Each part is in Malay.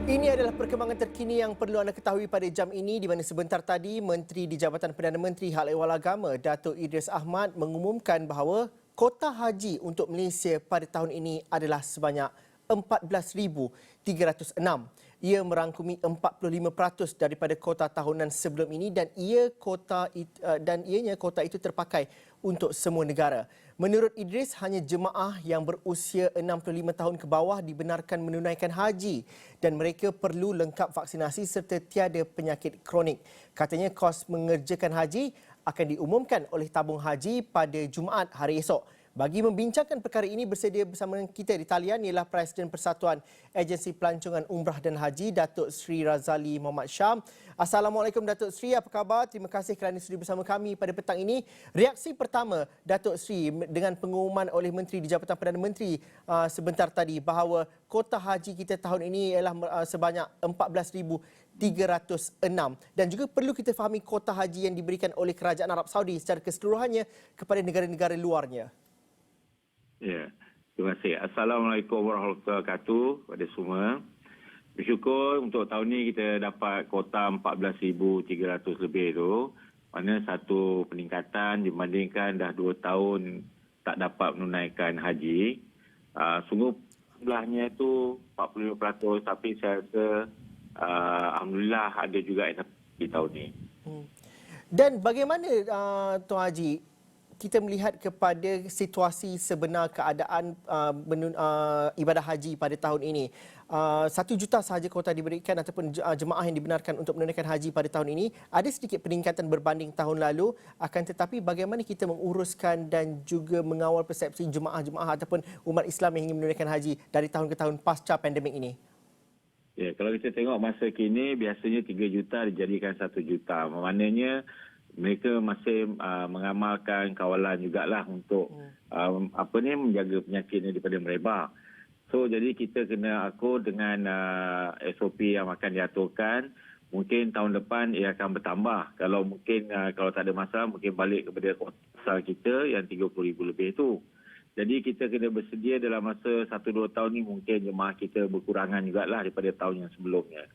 Ini adalah perkembangan terkini yang perlu anda ketahui pada jam ini di mana sebentar tadi Menteri di Jabatan Perdana Menteri Hal Ehwal Agama Datuk Idris Ahmad mengumumkan bahawa kota haji untuk Malaysia pada tahun ini adalah sebanyak 14,306. Ia merangkumi 45% daripada kota tahunan sebelum ini dan ianya kota itu terpakai untuk semua negara. Menurut Idris, hanya jemaah yang berusia 65 tahun ke bawah dibenarkan menunaikan haji dan mereka perlu lengkap vaksinasi serta tiada penyakit kronik. Katanya kos mengerjakan haji akan diumumkan oleh tabung haji pada Jumaat hari esok. Bagi membincangkan perkara ini, bersedia bersama kita di talian ialah Presiden Persatuan Agensi Pelancongan Umrah dan Haji, Datuk Sri Razali Muhammad Shah. Assalamualaikum Datuk Sri, apa khabar? Terima kasih kerana sudi bersama kami pada petang ini. Reaksi pertama Datuk Sri dengan pengumuman oleh Menteri di Jabatan Perdana Menteri sebentar tadi bahawa kota haji kita tahun ini ialah sebanyak 14,306 dan juga perlu kita fahami kota haji yang diberikan oleh Kerajaan Arab Saudi secara keseluruhannya kepada negara-negara luarnya. Ya, terima kasih. Assalamualaikum warahmatullahi wabarakatuh kepada semua. Bersyukur untuk tahun ini kita dapat kota 14,300 lebih tu. Mana satu peningkatan dibandingkan dah 2 tahun tak dapat menunaikan haji. Sungguh jumlahnya itu 45%, tapi saya rasa alhamdulillah ada juga yang di tahun ini. Dan bagaimana Tuan Haji, kita melihat kepada situasi sebenar keadaan ibadah haji pada tahun ini. 1 juta sahaja kota diberikan ataupun jemaah yang dibenarkan untuk menunaikan haji pada tahun ini. Ada sedikit peningkatan berbanding tahun lalu. Akan tetapi bagaimana kita menguruskan dan juga mengawal persepsi jemaah-jemaah ataupun umat Islam yang ingin menunaikan haji dari tahun ke tahun pasca pandemik ini? Ya, kalau kita tengok masa kini biasanya 3 juta dijadikan 1 juta. Maknanya mereka masih mengamalkan kawalan jugalah untuk menjaga penyakit ini daripada merebak. So jadi kita kena akur dengan SOP yang akan diaturkan. Mungkin tahun depan ia akan bertambah. Kalau mungkin kalau tak ada masalah mungkin balik kepada kota asal kita yang 30,000 lebih itu. Jadi kita kena bersedia dalam masa 1-2 tahun ni mungkin jemaah kita berkurangan jugalah daripada tahun yang sebelumnya.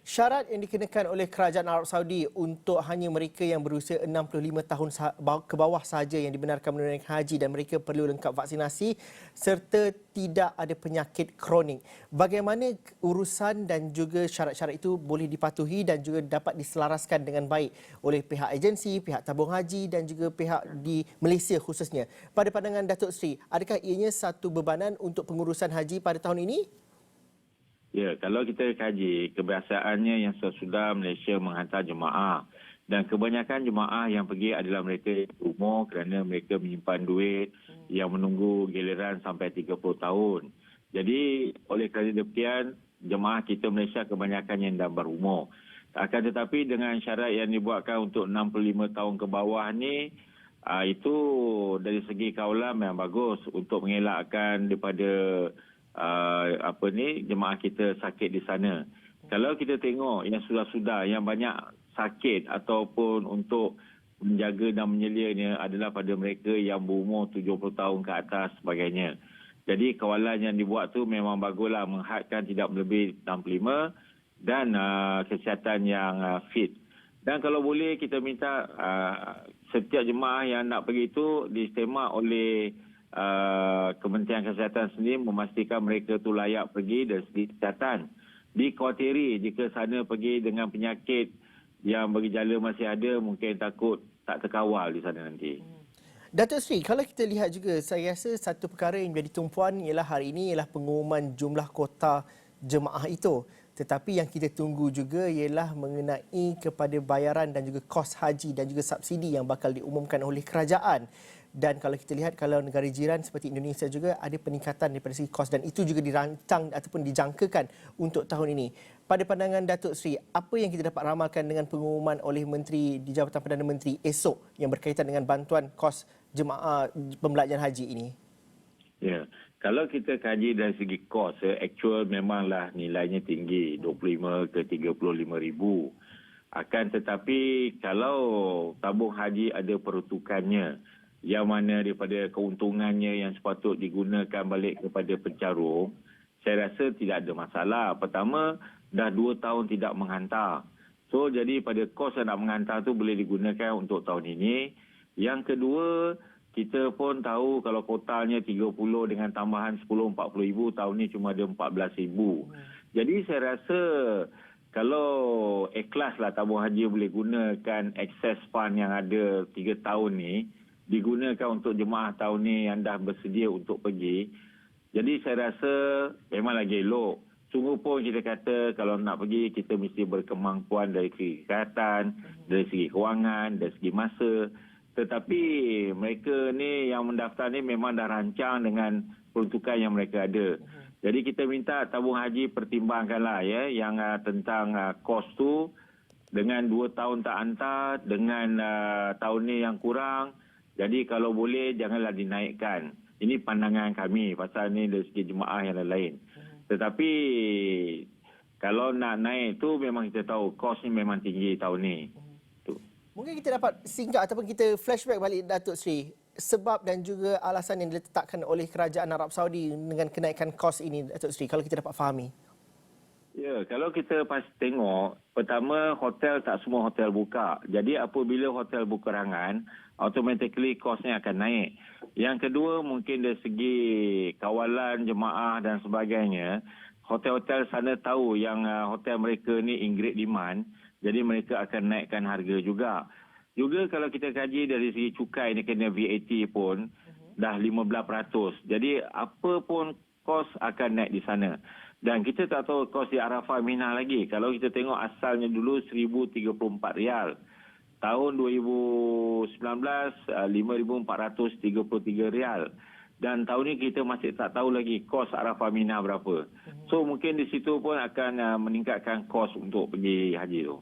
Syarat yang dikenakan oleh Kerajaan Arab Saudi untuk hanya mereka yang berusia 65 tahun ke bawah sahaja yang dibenarkan menunaikan haji dan mereka perlu lengkap vaksinasi serta tidak ada penyakit kronik. Bagaimana urusan dan juga syarat-syarat itu boleh dipatuhi dan juga dapat diselaraskan dengan baik oleh pihak agensi, pihak tabung haji dan juga pihak di Malaysia khususnya. Pada pandangan Datuk Sri, adakah ianya satu bebanan untuk pengurusan haji pada tahun ini? Ya, kalau kita kaji kebiasaannya yang sesudah Malaysia menghantar jemaah dan kebanyakan jemaah yang pergi adalah mereka umur kerana mereka menyimpan duit yang menunggu giliran sampai 30 tahun. Jadi oleh kerana demikian jemaah kita Malaysia kebanyakan yang dah berumur. Akan tetapi dengan syarat yang dibuatkan untuk 65 tahun ke bawah ni itu dari segi kawalan memang bagus untuk mengelakkan daripada jemaah kita sakit di sana. Kalau kita tengok yang sudah-sudah yang banyak sakit ataupun untuk menjaga dan menyelianya adalah pada mereka yang berumur 70 tahun ke atas sebagainya. Jadi kawalan yang dibuat tu memang baguslah menghadkan tidak melebihi 65 dan kesihatan yang fit. Dan kalau boleh kita minta setiap jemaah yang nak pergi itu diistimewa oleh Kementerian Kesihatan sendiri memastikan mereka tu layak pergi dari segi kesihatan. Dikhawatiri jika sana pergi dengan penyakit yang bergejala masih ada, mungkin takut tak terkawal di sana nanti. Datuk Sri, kalau kita lihat juga, saya rasa satu perkara yang menjadi tumpuan ialah hari ini ialah pengumuman jumlah kota jemaah itu. Tetapi yang kita tunggu juga ialah mengenai kepada bayaran dan juga kos haji dan juga subsidi yang bakal diumumkan oleh kerajaan. Dan kalau kita lihat kalau negara jiran seperti Indonesia juga ada peningkatan daripada segi kos dan itu juga dirancang ataupun dijangkakan untuk tahun ini. Pada pandangan Datuk Sri, apa yang kita dapat ramalkan dengan pengumuman oleh Menteri di Jabatan Perdana Menteri esok yang berkaitan dengan bantuan kos jemaah pembelajaran haji ini? Ya, kalau kita kaji dari segi kos, actual memanglah nilainya tinggi, 25 ke 35,000. Akan tetapi kalau tabung haji ada peruntukannya, yang mana daripada keuntungannya yang sepatut digunakan balik kepada pencarum, saya rasa tidak ada masalah. Pertama, dah 2 tahun tidak menghantar. So jadi pada kos yang nak menghantar tu boleh digunakan untuk tahun ini. Yang kedua, kita pun tahu kalau kotanya 30 dengan tambahan 10-40 ribu, tahun ni cuma ada 14 ribu. Jadi saya rasa kalau ikhlaslah tabung haji boleh gunakan excess fund yang ada 3 tahun ni, digunakan untuk jemaah tahun ni yang dah bersedia untuk pergi. Jadi saya rasa memang lagi elok. Sungguh pun kita kata kalau nak pergi kita mesti berkemampuan dari segi kesihatan, dari segi kewangan, dari segi masa. Tetapi mereka ni yang mendaftar ni memang dah rancang dengan peruntukan yang mereka ada. Jadi kita minta tabung haji pertimbangkanlah ya yang tentang kos tu dengan 2 tahun tak hantar, dengan tahun ni yang kurang. Jadi kalau boleh janganlah dinaikkan. Ini pandangan kami pasal ni dari segi jemaah yang lain. Tetapi kalau nak naik tu memang kita tahu kos ni memang tinggi tahun ni. Mungkin kita dapat singkat ataupun kita flashback balik Datuk Seri sebab dan juga alasan yang diletakkan oleh kerajaan Arab Saudi dengan kenaikan kos ini Datuk Seri kalau kita dapat fahami. Ya, kalau kita pas tengok, pertama hotel tak semua hotel buka. Jadi apabila hotel berkurangan, automatically kosnya akan naik. Yang kedua mungkin dari segi kawalan jemaah dan sebagainya, hotel-hotel sana tahu yang hotel mereka ni in great demand, jadi mereka akan naikkan harga juga. Juga kalau kita kaji dari segi cukai ni kena VAT pun dah 15%. Jadi apa pun kos akan naik di sana. Dan kita tak tahu kos di Arafah Mina lagi. Kalau kita tengok asalnya dulu RM1,034. Tahun 2019 RM5,433. Dan tahun ini kita masih tak tahu lagi kos Arafah Mina berapa. So mungkin di situ pun akan meningkatkan kos untuk pergi haji tu.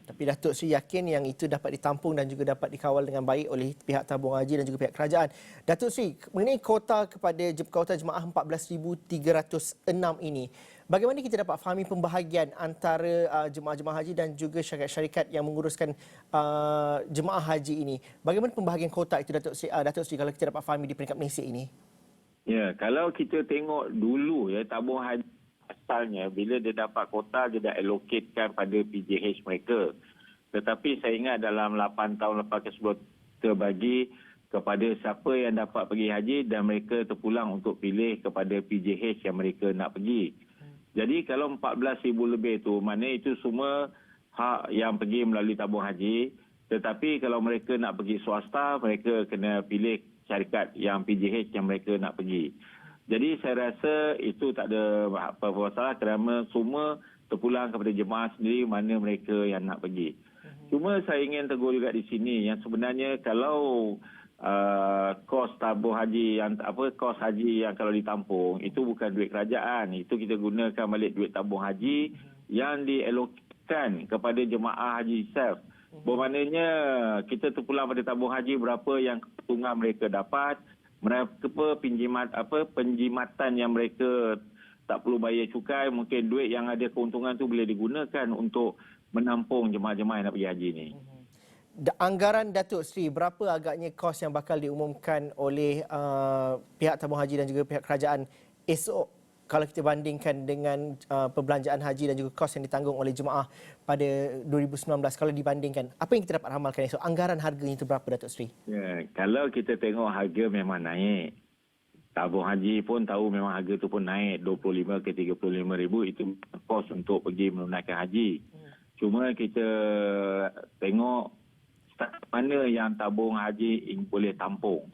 Tapi Datuk Seri yakin yang itu dapat ditampung dan juga dapat dikawal dengan baik oleh pihak tabung haji dan juga pihak kerajaan. Datuk Seri, mengenai kota kepada kota jemaah 14,306 ini, bagaimana kita dapat fahami pembahagian antara jemaah-jemaah haji dan juga syarikat-syarikat yang menguruskan jemaah haji ini? Bagaimana pembahagian kota itu Datuk Seri kalau kita dapat fahami di peringkat Malaysia ini? Ya, kalau kita tengok dulu ya tabung haji asalnya bila dia dapat kota dia dah allocatekan pada PJH mereka. Tetapi saya ingat dalam 8 tahun lepas tersebut terbagi kepada siapa yang dapat pergi haji dan mereka terpulang untuk pilih kepada PJH yang mereka nak pergi. Jadi kalau 14,000 lebih tu mana itu semua hak yang pergi melalui tabung haji. Tetapi kalau mereka nak pergi swasta mereka kena pilih syarikat yang PJH yang mereka nak pergi. Jadi saya rasa itu tak ada apa masalah kerana semua terpulang kepada jemaah sendiri mana mereka yang nak pergi. Cuma saya ingin tegur juga di sini yang sebenarnya kalau kos tabung haji yang kos haji yang kalau ditampung itu bukan duit kerajaan, itu kita gunakan balik duit tabung haji yang dialokasikan kepada jemaah haji self. Bermaknanya kita terpulang pada tabung haji berapa yang keuntungan mereka dapat. Mereka penjimatan yang mereka tak perlu bayar cukai, mungkin duit yang ada keuntungan tu boleh digunakan untuk menampung jemaah-jemaah yang nak pergi haji ni. Anggaran Datuk Seri, berapa agaknya kos yang bakal diumumkan oleh pihak tabung haji dan juga pihak kerajaan esok kalau kita bandingkan dengan perbelanjaan haji dan juga kos yang ditanggung oleh jemaah pada 2019 kalau dibandingkan, apa yang kita dapat ramalkan esok? Anggaran harganya itu berapa Datuk Seri? Ya, kalau kita tengok harga memang naik. Tabung haji pun tahu memang harga tu pun naik 25 ke 35 ribu, itu kos untuk pergi menunaikan haji. Cuma kita tengok mana yang tabung haji boleh tampung.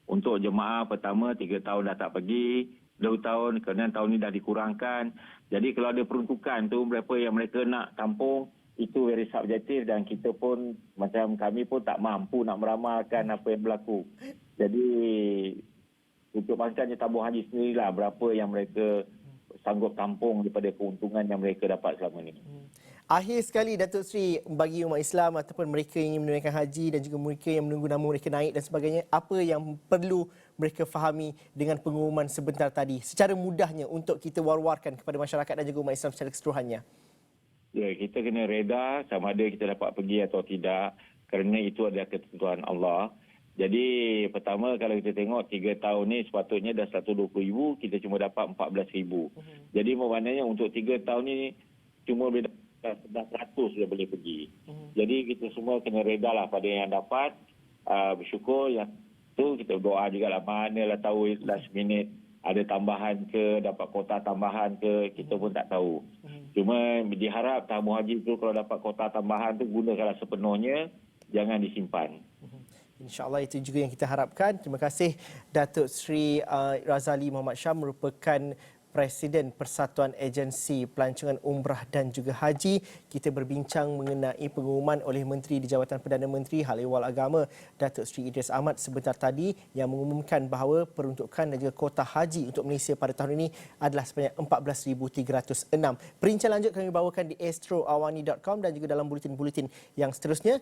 Untuk jemaah pertama 3 tahun dah tak pergi, 2 tahun, kerana tahun ini dah dikurangkan. Jadi kalau ada peruntukan tu berapa yang mereka nak tampung, itu very subjektif dan kita pun macam kami pun tak mampu nak meramalkan apa yang berlaku. Jadi untuk pastikannya tabung haji sendirilah berapa yang mereka sanggup tampung daripada keuntungan yang mereka dapat selama ini. Akhir sekali Datuk Seri, bagi umat Islam ataupun mereka yang ingin menunaikan haji dan juga mereka yang menunggu nama mereka naik dan sebagainya, apa yang perlu mereka fahami dengan pengumuman sebentar tadi secara mudahnya untuk kita war-warkan kepada masyarakat dan juga umat Islam secara keseluruhannya? Ya, kita kena reda sama ada kita dapat pergi atau tidak kerana itu adalah ketentuan Allah. Jadi pertama kalau kita tengok 3 tahun ni sepatutnya dah 120,000, kita cuma dapat 14,000. Jadi maknanya untuk 3 tahun ni cuma boleh dapat 11% dia boleh pergi. Jadi kita semua kena reda lah pada yang dapat, bersyukur. Yang tu kita doa juga lah, manalah tahu last minute ada tambahan ke, dapat kota tambahan ke, kita pun tak tahu. Cuma diharap tamu haji tu kalau dapat kota tambahan tu gunakanlah sepenuhnya, jangan disimpan. InsyaAllah itu juga yang kita harapkan. Terima kasih Datuk Seri Razali Muhammad Shah, merupakan Presiden Persatuan Agensi Pelancongan Umrah dan juga Haji. Kita berbincang mengenai pengumuman oleh Menteri di Jabatan Perdana Menteri Hal Ehwal Agama Datuk Seri Idris Ahmad sebentar tadi, yang mengumumkan bahawa peruntukan dan juga kota haji untuk Malaysia pada tahun ini adalah sebanyak 14,306. Perincian lanjut kami bawakan di astroawani.com dan juga dalam buletin-buletin yang seterusnya.